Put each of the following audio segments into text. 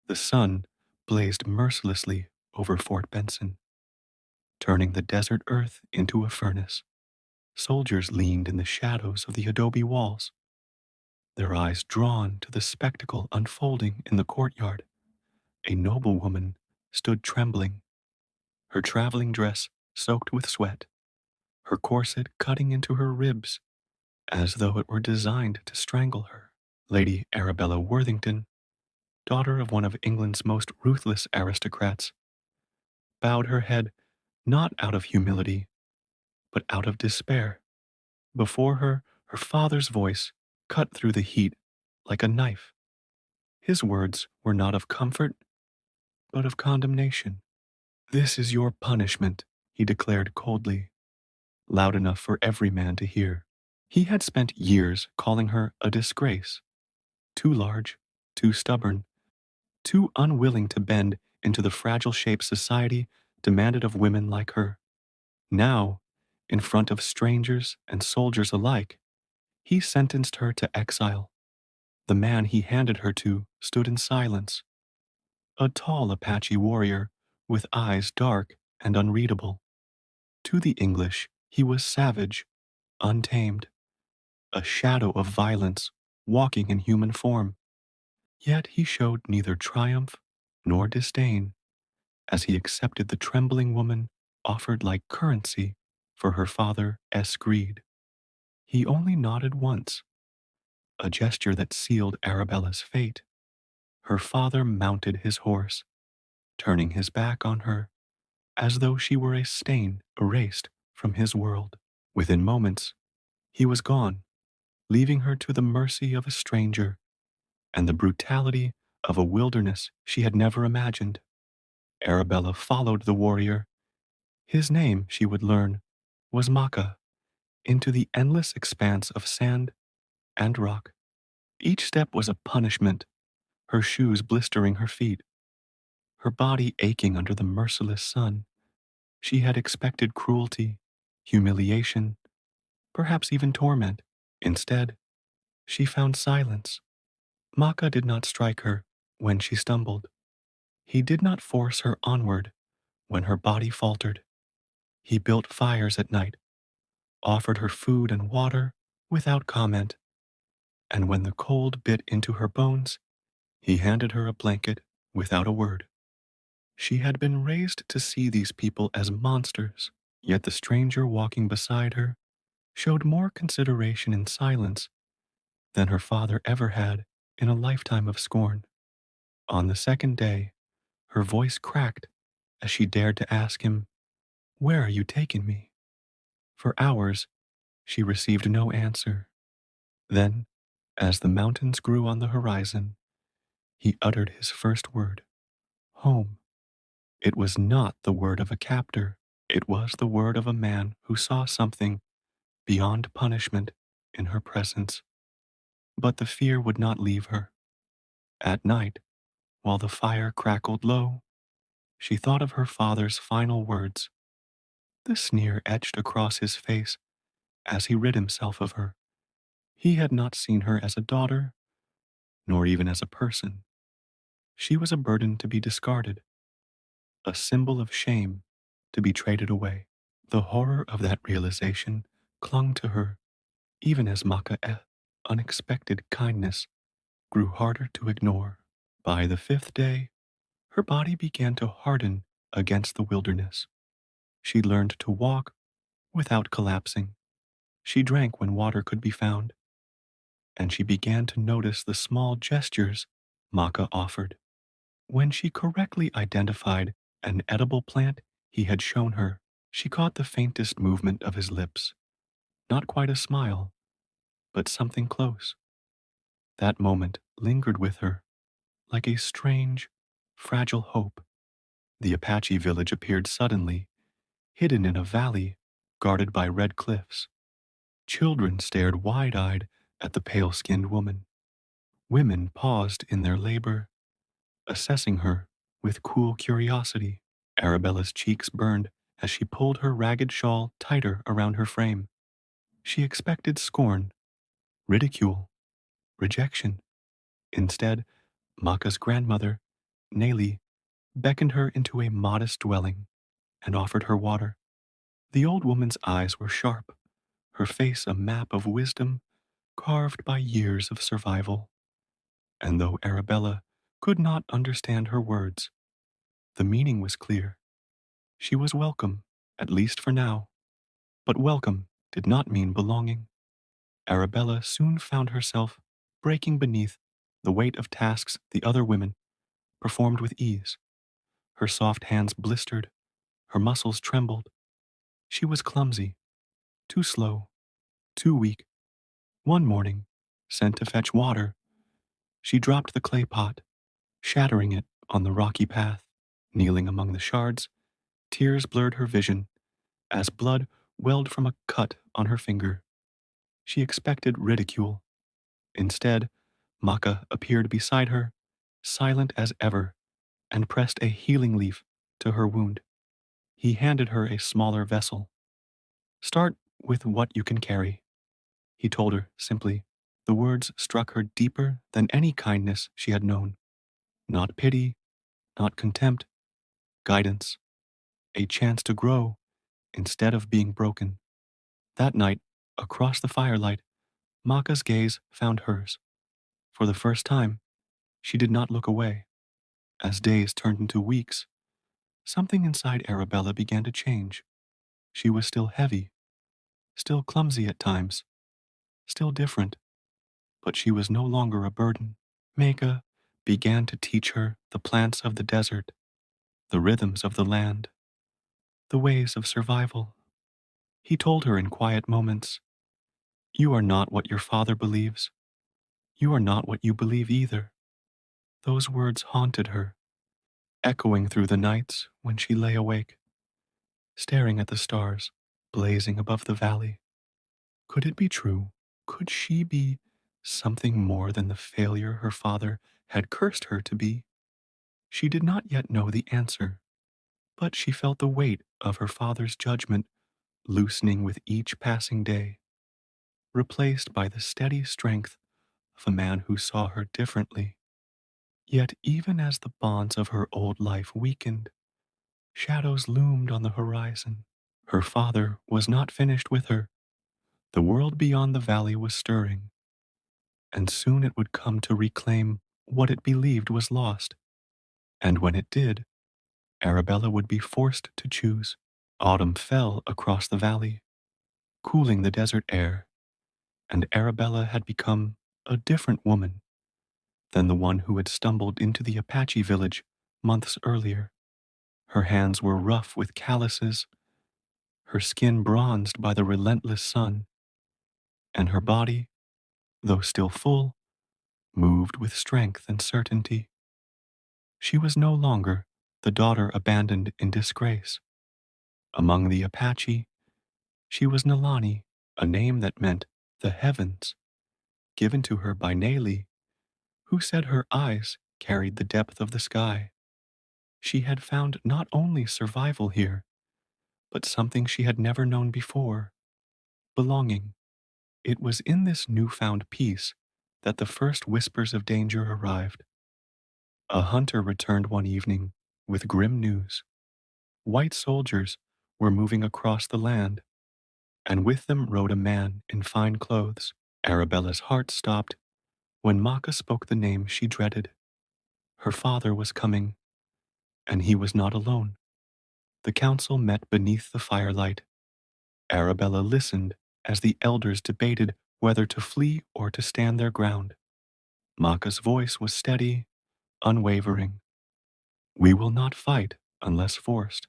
The sun blazed mercilessly over Fort Benson, turning the desert earth into a furnace. Soldiers leaned in the shadows of the adobe walls, their eyes drawn to the spectacle unfolding in the courtyard. A noblewoman stood trembling, her traveling dress soaked with sweat, her corset cutting into her ribs as though it were designed to strangle her. Lady Arabella Worthington, daughter of one of England's most ruthless aristocrats, bowed her head not out of humility, but out of despair. Before her, her father's voice cut through the heat like a knife. His words were not of comfort, but of condemnation. "This is your punishment," he declared coldly, loud enough for every man to hear. He had spent years calling her a disgrace, too large, too stubborn, too unwilling to bend into the fragile shape society demanded of women like her. Now, in front of strangers and soldiers alike, he sentenced her to exile. The man he handed her to stood in silence, a tall Apache warrior with eyes dark and unreadable. To the English, he was savage, untamed, a shadow of violence walking in human form. Yet he showed neither triumph nor disdain as he accepted the trembling woman offered like currency for her father's greed. He only nodded once, a gesture that sealed Arabella's fate. Her father mounted his horse, turning his back on her as though she were a stain erased from his world. Within moments, he was gone, leaving her to the mercy of a stranger and the brutality of a wilderness she had never imagined. Arabella followed the warrior. His name, she would learn, was Maka, into the endless expanse of sand and rock. Each step was a punishment, her shoes blistering her feet, her body aching under the merciless sun. She had expected cruelty, humiliation, perhaps even torment. Instead, she found silence. Maka did not strike her when she stumbled. He did not force her onward when her body faltered. He built fires at night, offered her food and water without comment, and when the cold bit into her bones, he handed her a blanket without a word. She had been raised to see these people as monsters, yet the stranger walking beside her showed more consideration in silence than her father ever had in a lifetime of scorn. On the second day, her voice cracked as she dared to ask him, "Where are you taking me?" For hours, she received no answer. Then, as the mountains grew on the horizon, he uttered his first word, "Home." It was not the word of a captor. It was the word of a man who saw something beyond punishment in her presence. But the fear would not leave her. At night, while the fire crackled low, she thought of her father's final words, the sneer etched across his face as he rid himself of her. He had not seen her as a daughter, nor even as a person. She was a burden to be discarded, a symbol of shame to be traded away. The horror of that realization clung to her, even as Maka's unexpected kindness grew harder to ignore. By the fifth day, her body began to harden against the wilderness. She learned to walk without collapsing. She drank when water could be found, and she began to notice the small gestures Maka offered. When she correctly identified an edible plant he had shown her, she caught the faintest movement of his lips. Not quite a smile, but something close. That moment lingered with her, like a strange, fragile hope. The Apache village appeared suddenly, hidden in a valley guarded by red cliffs. Children stared wide-eyed at the pale-skinned woman. Women paused in their labor, assessing her with cool curiosity. Arabella's cheeks burned as she pulled her ragged shawl tighter around her frame. She expected scorn, ridicule, rejection. Instead, Maka's grandmother Nelly beckoned her into a modest dwelling and offered her water. The old woman's eyes were sharp, her face a map of wisdom carved by years of survival. And though Arabella could not understand her words, the meaning was clear. She was welcome, at least for now, but welcome did not mean belonging. Arabella soon found herself breaking beneath the weight of tasks the other women performed with ease. Her soft hands blistered, her muscles trembled. She was clumsy, too slow, too weak. One morning, sent to fetch water, she dropped the clay pot, shattering it on the rocky path. Kneeling among the shards, tears blurred her vision as blood welled from a cut on her finger. She expected ridicule. Instead, Maka appeared beside her, silent as ever, and pressed a healing leaf to her wound. He handed her a smaller vessel. Start with what you can carry, he told her simply. The words struck her deeper than any kindness she had known. Not pity, not contempt, guidance, a chance to grow instead of being broken. That night, across the firelight, Maka's gaze found hers. For the first time, she did not look away. As days turned into weeks, something inside Arabella began to change. She was still heavy, still clumsy at times, still different, but she was no longer a burden. Maka began to teach her the plants of the desert, the rhythms of the land, the ways of survival. He told her in quiet moments, "You are not what your father believes. You are not what you believe either." Those words haunted her, echoing through the nights when she lay awake, staring at the stars blazing above the valley. Could it be true? Could she be something more than the failure her father had cursed her to be? She did not yet know the answer, but she felt the weight of her father's judgment loosening with each passing day, replaced by the steady strength of a man who saw her differently. Yet even as the bonds of her old life weakened, shadows loomed on the horizon. Her father was not finished with her. The world beyond the valley was stirring, and soon it would come to reclaim what it believed was lost. And when it did, Arabella would be forced to choose. Autumn fell across the valley, cooling the desert air, and Arabella had become a different woman than the one who had stumbled into the Apache village months earlier. Her hands were rough with calluses, her skin bronzed by the relentless sun, and her body, though still full, moved with strength and certainty. She was no longer the daughter abandoned in disgrace. Among the Apache, she was Nalani, a name that meant the heavens, given to her by Nelly, who said her eyes carried the depth of the sky. She had found not only survival here, but something she had never known before, belonging. It was in this newfound peace that the first whispers of danger arrived. A hunter returned one evening with grim news. White soldiers were moving across the land, and with them rode a man in fine clothes. Arabella's heart stopped when Maka spoke the name she dreaded. Her father was coming, and he was not alone. The council met beneath the firelight. Arabella listened as the elders debated whether to flee or to stand their ground. Maka's voice was steady, unwavering. "We will not fight unless forced.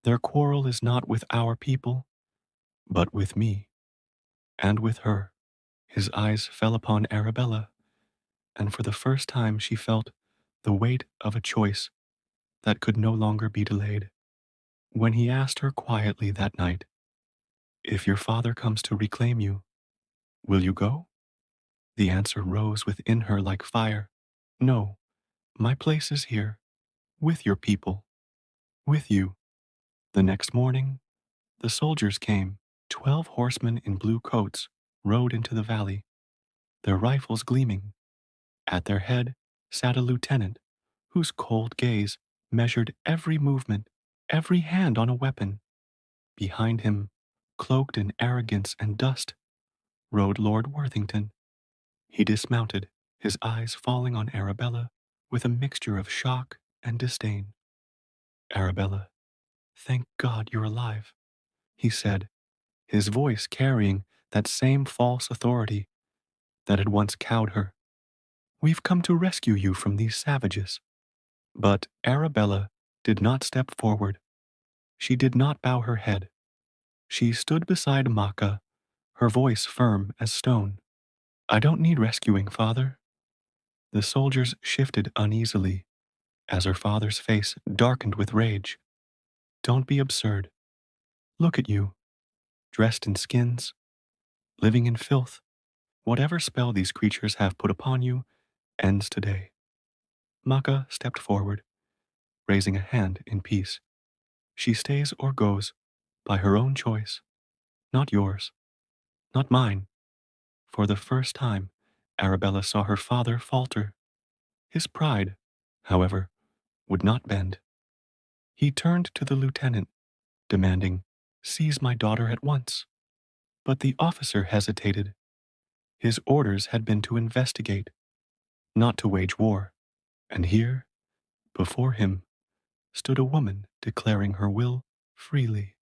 Their quarrel is not with our people, but with me, and with her." His eyes fell upon Arabella, and for the first time she felt the weight of a choice that could no longer be delayed. When he asked her quietly that night, "If your father comes to reclaim you, will you go?" The answer rose within her like fire. "No, my place is here, with your people, with you." The next morning, the soldiers came. 12 horsemen in blue coats rode into the valley, their rifles gleaming. At their head sat a lieutenant whose cold gaze measured every movement, every hand on a weapon. Behind him, cloaked in arrogance and dust, rode Lord Worthington. He dismounted, his eyes falling on Arabella with a mixture of shock and disdain. Arabella, thank God you're alive, he said, his voice carrying that same false authority that had once cowed her. We've come to rescue you from these savages. But Arabella did not step forward. She did not bow her head. She stood beside Maka, her voice firm as stone. I don't need rescuing, father. The soldiers shifted uneasily as her father's face darkened with rage. Don't be absurd. Look at you, dressed in skins, living in filth. Whatever spell these creatures have put upon you ends today. Maka stepped forward, raising a hand in peace. She stays or goes by her own choice, not yours, not mine. For the first time, Arabella saw her father falter. His pride, however, would not bend. He turned to the lieutenant, demanding, Seize my daughter at once. But the officer hesitated. His orders had been to investigate, not to wage war. And here, before him, stood a woman declaring her will freely.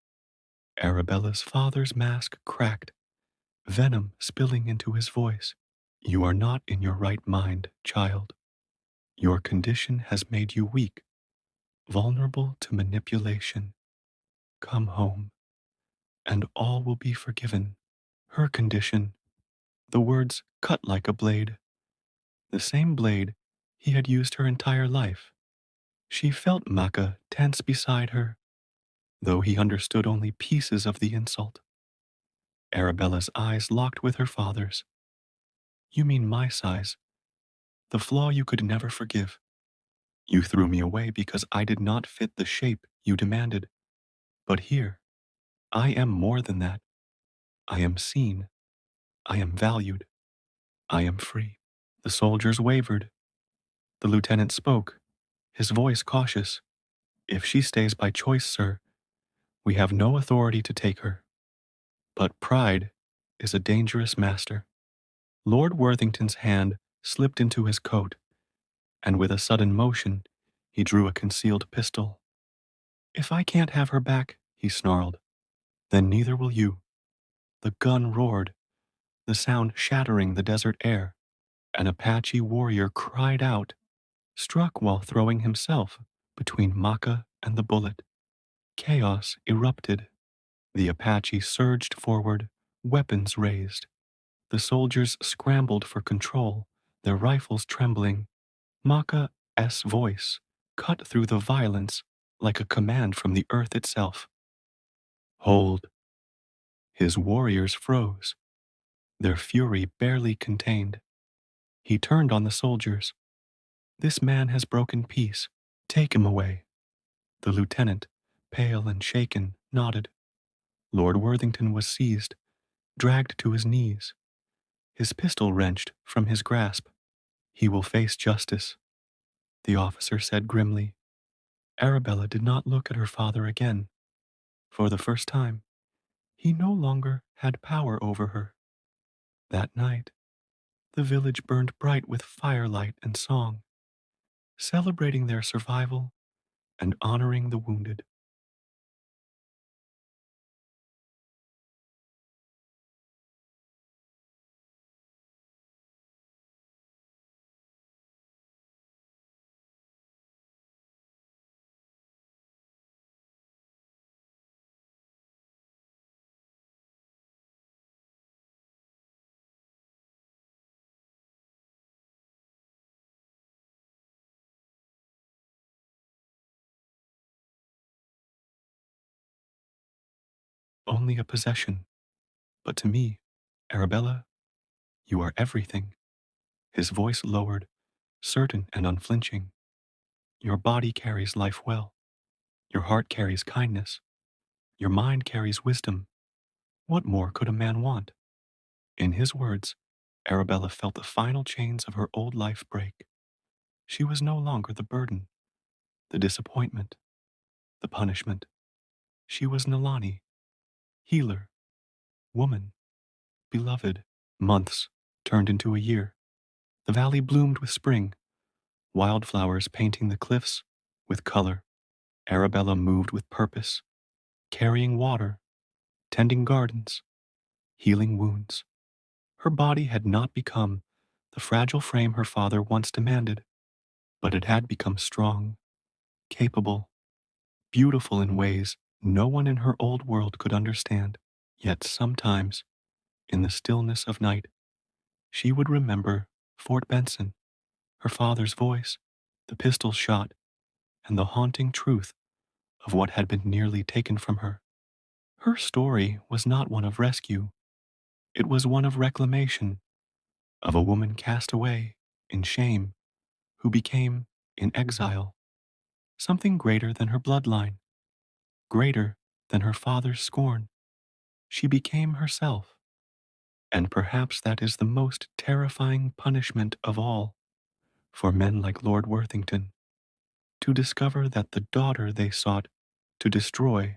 Arabella's father's mask cracked, venom spilling into his voice. You are not in your right mind, child. Your condition has made you weak, vulnerable to manipulation. Come home, and all will be forgiven. Her condition, the words cut like a blade, the same blade he had used her entire life. She felt Maka tense beside her, though he understood only pieces of the insult. Arabella's eyes locked with her father's. You mean my size, the flaw you could never forgive. You threw me away because I did not fit the shape you demanded. But here, I am more than that. I am seen. I am valued. I am free. The soldiers wavered. The lieutenant spoke, his voice cautious. If she stays by choice, sir, we have no authority to take her. But pride is a dangerous master. Lord Worthington's hand slipped into his coat, and with a sudden motion, he drew a concealed pistol. If I can't have her back, he snarled, then neither will you. The gun roared, the sound shattering the desert air. An Apache warrior cried out, struck while throwing himself between Maka and the bullet. Chaos erupted. The Apache surged forward, weapons raised. The soldiers scrambled for control, their rifles trembling. Maka's voice cut through the violence like a command from the earth itself. Hold. His warriors froze, their fury barely contained. He turned on the soldiers. This man has broken peace. Take him away. The lieutenant, pale and shaken, nodded. Lord Worthington was seized, dragged to his knees, his pistol wrenched from his grasp. He will face justice, the officer said grimly. Arabella did not look at her father again. For the first time, he no longer had power over her. That night, the village burned bright with firelight and song, celebrating their survival and honoring the wounded. Only a possession, but to me, Arabella, you are everything. His voice lowered, certain and unflinching. Your body carries life well. Your heart carries kindness. Your mind carries wisdom. What more could a man want? In his words, Arabella felt the final chains of her old life break. She was no longer the burden, the disappointment, the punishment. She was Nilani, healer, woman, beloved. Months turned into a year. The valley bloomed with spring, wildflowers painting the cliffs with color. Arabella moved with purpose, carrying water, tending gardens, healing wounds. Her body had not become the fragile frame her father once demanded, but it had become strong, capable, beautiful in ways no one in her old world could understand. Yet sometimes, in the stillness of night, she would remember Fort Benson, her father's voice, the pistol shot, and the haunting truth of what had been nearly taken from her. Her story was not one of rescue, it was one of reclamation, of a woman cast away in shame who became, in exile, something greater than her bloodline, greater than her father's scorn. She became herself. And perhaps that is the most terrifying punishment of all for men like Lord Worthington, to discover that the daughter they sought to destroy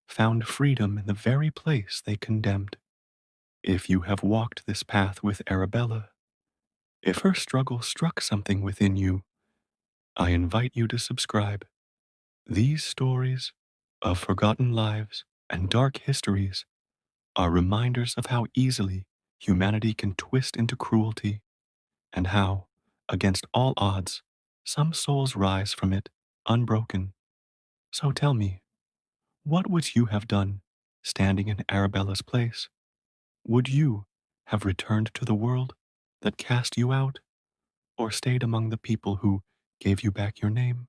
found freedom in the very place they condemned. If you have walked this path with Arabella, if her struggle struck something within you, I invite you to subscribe. These stories of forgotten lives and dark histories are reminders of how easily humanity can twist into cruelty, and how, against all odds, some souls rise from it unbroken. So tell me, what would you have done standing in Arabella's place? Would you have returned to the world that cast you out, or stayed among the people who gave you back your name?